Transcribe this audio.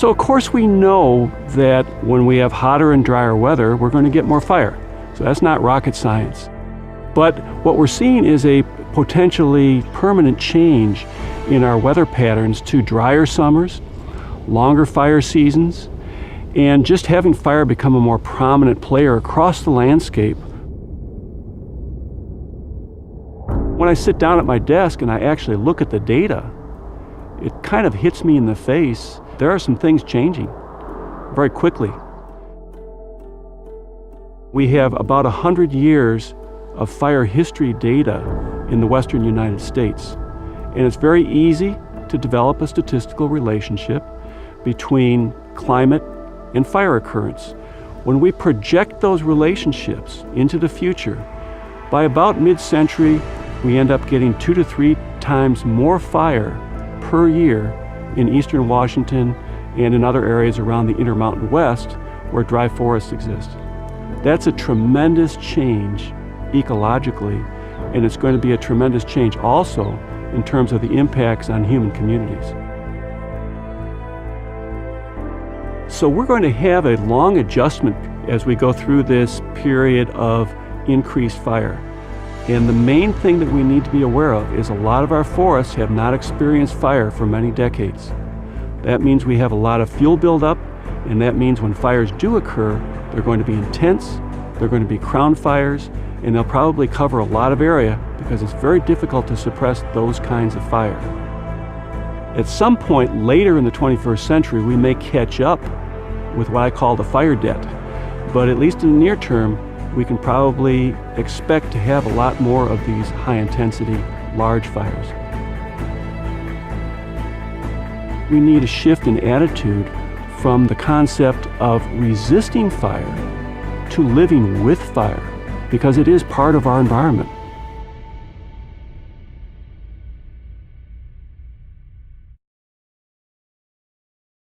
So of course we know that when we have hotter and drier weather, we're going to get more fire. So that's not rocket science. But what we're seeing is a potentially permanent change in our weather patterns to drier summers, longer fire seasons, and just having fire become a more prominent player across the landscape. When I sit down at my desk and I actually look at the data, it kind of hits me in the face. There are some things changing very quickly. We have about 100 years of fire history data in the western United States. And it's very easy to develop a statistical relationship between climate and fire occurrence. When we project those relationships into the future, by about mid-century, we end up getting 2 to 3 times more fire per year in eastern Washington and in other areas around the Intermountain West where dry forests exist. That's a tremendous change ecologically, and it's going to be a tremendous change also in terms of the impacts on human communities. So we're going to have a long adjustment as we go through this period of increased fire. And the main thing that we need to be aware of is a lot of our forests have not experienced fire for many decades. That means we have a lot of fuel buildup, and that means when fires do occur, they're going to be intense, they're going to be crown fires, and they'll probably cover a lot of area because it's very difficult to suppress those kinds of fire. At some point later in the 21st century, we may catch up with what I call the fire debt, but at least in the near term, we can probably expect to have a lot more of these high-intensity, large fires. We need a shift in attitude from the concept of resisting fire to living with fire, because it is part of our environment.